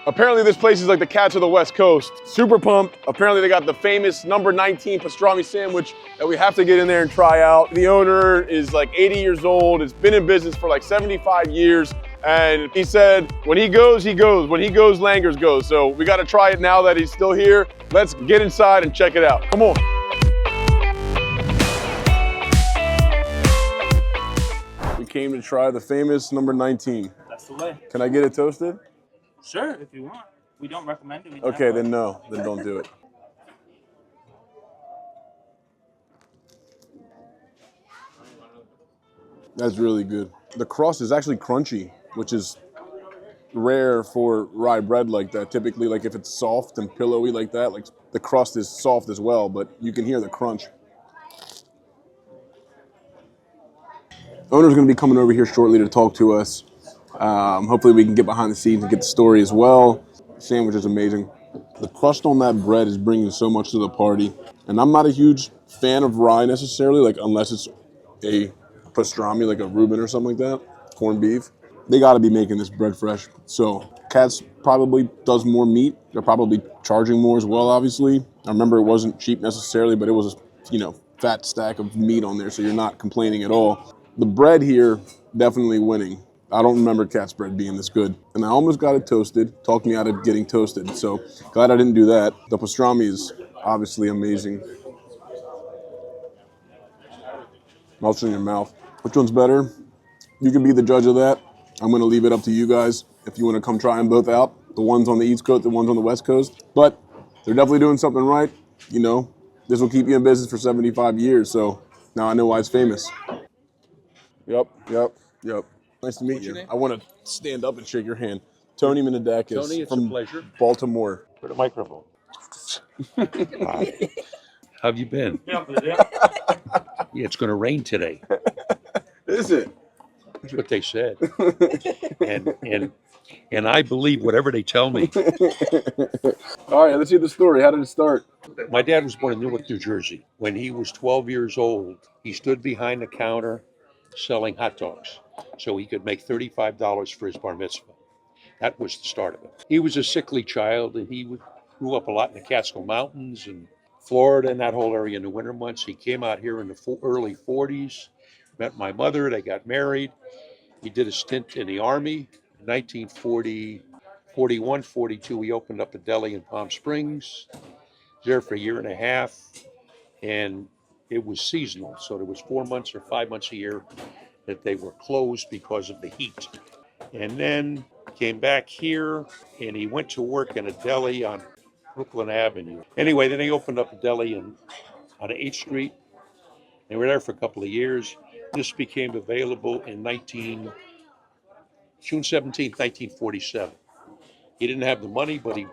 Apparently this place is like the Katz of the West Coast. Super pumped. Apparently they got the famous number 19 pastrami sandwich that we have to get in there and try out. The owner is like 80 years old. Has been in business for like 75 years. And he said, when he goes, he goes. When he goes, Langers goes. So we got to try it now that he's still here. Let's get inside and check it out. Come on. We came to try the famous number 19. That's the way. Can I get it toasted? Sure, if you want. We don't recommend it. Okay, then no. Then don't do it. That's really good. The crust is actually crunchy, which is rare for rye bread like that. Typically, like if it's soft and pillowy like that, like the crust is soft as well, but you can hear the crunch. Owner's gonna be coming over here shortly to talk to us. Hopefully we can get behind the scenes and get the story as well. The sandwich is amazing. The crust on that bread is bringing so much to the party. And I'm not a huge fan of rye necessarily, like unless it's a pastrami, like a Reuben or something like that, corned beef. They gotta be making this bread fresh. So Katz probably does more meat. They're probably charging more as well, obviously. I remember it wasn't cheap necessarily, but it was a, fat stack of meat on there, so you're not complaining at all. The bread here, definitely winning. I don't remember Katz bread being this good. And I almost got it toasted, talked me out of getting toasted. So glad I didn't do that. The pastrami is obviously amazing. Melts in your mouth. Which one's better? You can be the judge of that. I'm gonna leave it up to you guys if you wanna come try them both out. The ones on the East Coast, the ones on the West Coast. But they're definitely doing something right. This will keep you in business for 75 years. So now I know why it's famous. Yep. Nice to meet you. I want to stand up and shake your hand. Tony Menadakis. Tony, it's from a pleasure. Baltimore. For the microphone. How have you been? Yeah, it's going to rain today. Is it? That's what they said. And I believe whatever they tell me. All right, let's hear the story. How did it start? My dad was born in Newark, New Jersey. When he was 12 years old, he stood behind the counter selling hot dogs so he could make $35 for his bar mitzvah. That was the start of it. He was a sickly child, and he grew up a lot in the Catskill Mountains and Florida and that whole area in the winter months. He came out here in the early 40s, met my mother, they got married. He did a stint in the Army. In 1940, 41, 42, he opened up a deli in Palm Springs. There for a year and a half, and it was seasonal, so there was 4 months or 5 months a year that they were closed because of the heat. And then came back here, and he went to work in a deli on Brooklyn Avenue. Anyway, then he opened up a deli on 8th Street. They were there for a couple of years. This became available in June 17th, 1947. He didn't have the money, but he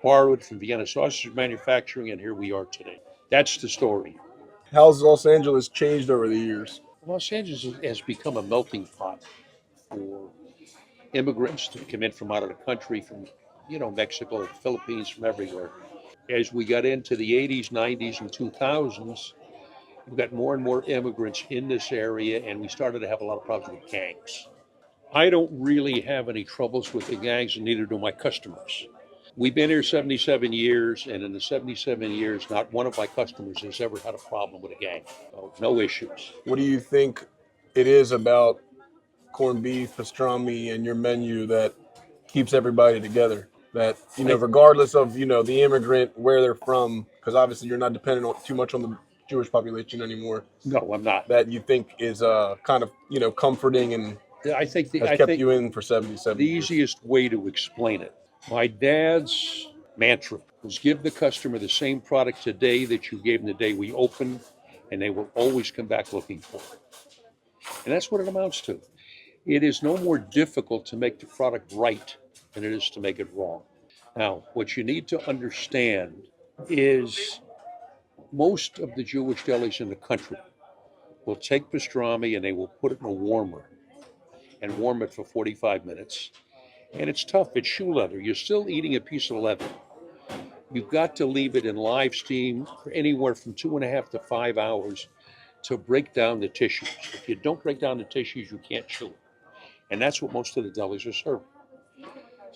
borrowed from Vienna Sausage Manufacturing, and here we are today. That's the story. How's Los Angeles changed over the years? Los Angeles has become a melting pot for immigrants that come in from out of the country, from Mexico, Philippines, from everywhere. As we got into the 80s, 90s, and 2000s, we got more and more immigrants in this area, and we started to have a lot of problems with gangs. I don't really have any troubles with the gangs, and neither do my customers. We've been here 77 years, and in the 77 years, not one of my customers has ever had a problem with a gang. No issues. What do you think it is about corned beef, pastrami, and your menu that keeps everybody together? That, regardless of, the immigrant, where they're from, because obviously you're not dependent too much on the Jewish population anymore. No, I'm not. That you think is kind of, comforting and has kept you in for 77 the years. easiest way to explain it. My dad's mantra was give the customer the same product today that you gave them the day we opened, and they will always come back looking for it. And that's what it amounts to. It is no more difficult to make the product right than it is to make it wrong. Now, what you need to understand is most of the Jewish delis in the country will take pastrami and they will put it in a warmer and warm it for 45 minutes. And it's tough, it's shoe leather. You're still eating a piece of leather. You've got to leave it in live steam for anywhere from 2.5 to 5 hours to break down the tissues. If you don't break down the tissues, you can't chew it. And that's what most of the delis are serving.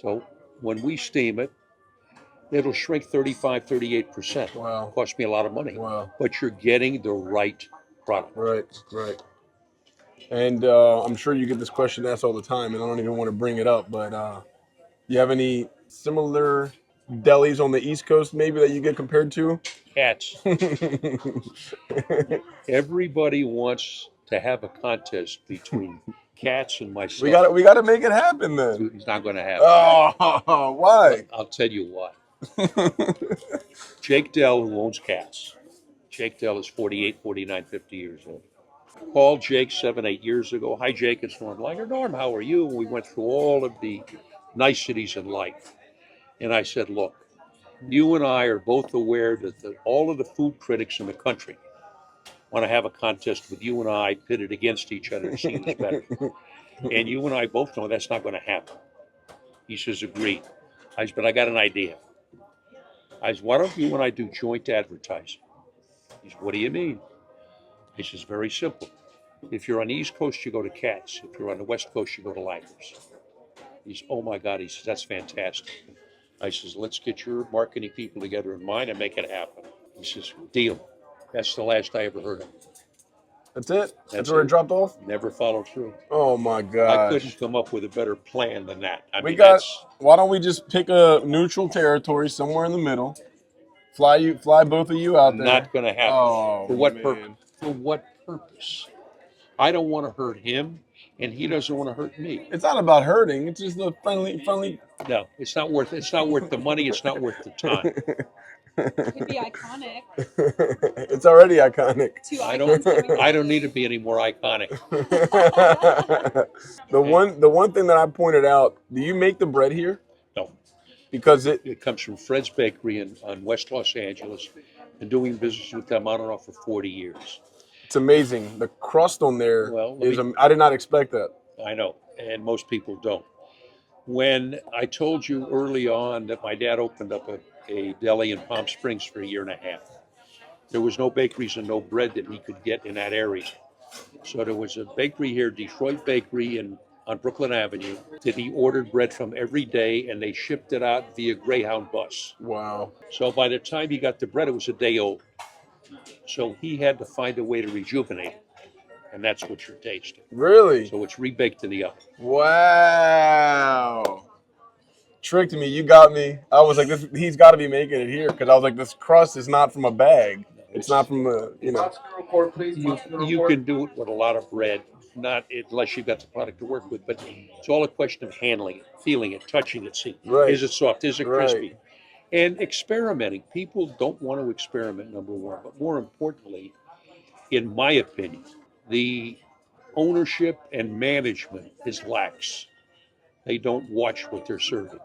So When we steam it, it'll shrink 35, 38%. Wow. Cost me a lot of money. Wow. But you're getting the right product. Right, right. And I'm sure you get this question asked all the time, and I don't even want to bring it up, but you have any similar delis on the East Coast maybe that you get compared to? Katz. Everybody wants to have a contest between Katz and myself. we got to make it happen then. It's not going to happen. Oh, why? I'll tell you why. Jake Dell, who owns Katz. Jake Dell is 48, 49, 50 years old. Called Jake 7, 8 years ago. Hi, Jake, it's Norm Langer. Norm, how are you? And we went through all of the niceties in life. And I said, look, you and I are both aware that all of the food critics in the country want to have a contest with you and I pitted against each other to see who's better. And you and I both know that's not going to happen. He says, agreed. I said, but I got an idea. I said, why don't you and I do joint advertising? He said, what do you mean? He says, very simple. If you're on the East Coast, you go to Katz. If you're on the West Coast, you go to Langers. He says, oh my God. He says, that's fantastic. I says, let's get your marketing people together in mine and make it happen. He says, deal. That's the last I ever heard of him. That's it? That's where it dropped off? Never followed through. Oh my gosh. I couldn't come up with a better plan than that. I mean, why don't we just pick a neutral territory somewhere in the middle? Fly both of you out there. Not going to happen. Oh, for what man. purpose? For what purpose? I don't want to hurt him, and he doesn't want to hurt me. It's not about hurting. It's just a friendly. No, it's not worth. It's not worth the money. It's not worth the time. It could be iconic. It's already iconic. I don't need to be any more iconic. The one thing that I pointed out. Do you make the bread here? No, because it comes from Fred's Bakery on West Los Angeles. Been doing business with them on and off for 40 years. It's amazing. The crust on there I did not expect that. I know, and most people don't. When I told you early on that my dad opened up a deli in Palm Springs for a year and a half, there was no bakeries and no bread that he could get in that area. So there was a bakery here, Detroit Bakery on Brooklyn Avenue, that he ordered bread from every day, and they shipped it out via Greyhound bus. Wow. So by the time he got the bread, it was a day old. So he had to find a way to rejuvenate it, and that's what you're tasting. Really? So it's rebaked in the oven. Wow. Tricked me. You got me. I was like, he's got to be making it here, because I was like, this crust is not from a bag. It's not from a, You can do it with a lot of bread, not unless you've got the product to work with, but it's all a question of handling it, feeling it, touching it, see, Right. Is it soft, is it Right. crispy? And experimenting. People don't want to experiment, number one, but more importantly, in my opinion, the ownership and management is lax. They don't watch what they're serving.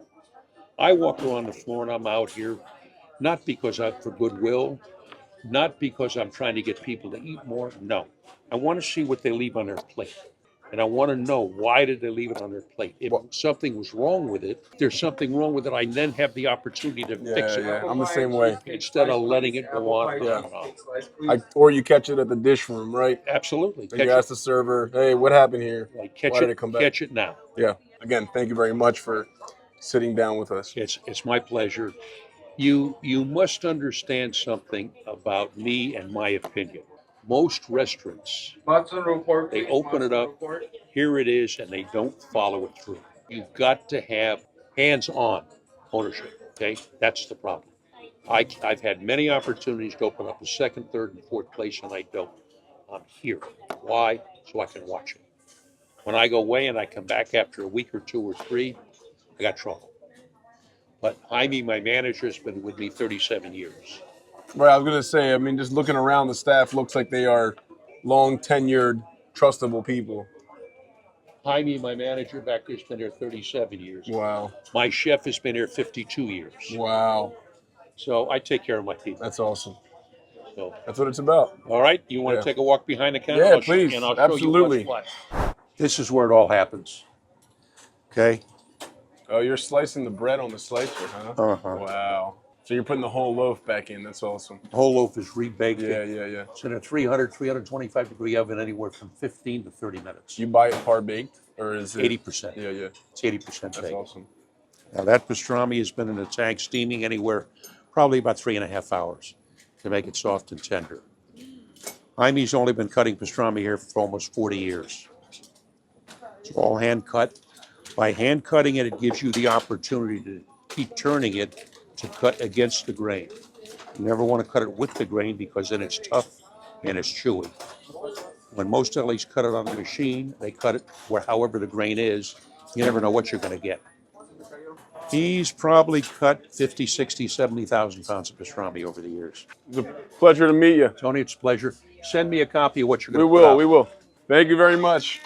I walk around the floor and I'm out here, not because I'm for goodwill, not because I'm trying to get people to eat more. No, I want to see what they leave on their plate. And I want to know, why did they leave it on their plate? If something was wrong with it, if there's something wrong with it, I then have the opportunity to fix it. Yeah, I'm the same way. Instead of letting it go on. Yeah. Or you catch it at the dish room, right? Absolutely. And you ask the server, hey, what happened here? Like, Why did it come back? Catch it now. Yeah. Again, thank you very much for sitting down with us. It's my pleasure. You must understand something about me and my opinion. Most restaurants, they open it up, here it is, and they don't follow it through. You've got to have hands-on ownership, okay? That's the problem. I've had many opportunities to open up a second, third, and fourth place, and I don't. I'm here. Why? So I can watch it. When I go away and I come back after a week or two or three, I got trouble. But Jaime, my manager, has been with me 37 years. Right, I was going to say, I mean, just looking around, the staff looks like they are long-tenured, trustable people. Jaime, my manager back there, has been here 37 years. Wow. My chef has been here 52 years. Wow. So I take care of my people. That's awesome. So that's what it's about. All right, you want to take a walk behind the counter? Yeah, please. And I'll Absolutely. show you what's what. This is where it all happens. Okay? Oh, you're slicing the bread on the slicer, huh? Uh-huh. Wow. So you're putting the whole loaf back in. That's awesome. The whole loaf is rebaked. Yeah. It's in a 325 degree oven, anywhere from 15 to 30 minutes. You buy it par baked, or is it 80%? Yeah. It's 80% baked. That's awesome. Now that pastrami has been in the tank steaming anywhere, probably about 3.5 hours to make it soft and tender. Jaime's only been cutting pastrami here for almost 40 years. It's all hand cut. By hand cutting it, it gives you the opportunity to keep turning it to cut against the grain. You never want to cut it with the grain because then it's tough and it's chewy. When most delis cut it on the machine, they cut it where however the grain is. You never know what you're going to get. He's probably cut 50, 60, 70,000 pounds of pastrami over the years. It's a pleasure to meet you. Tony, it's a pleasure. Send me a copy of what you're going We to put out. will. Thank you very much.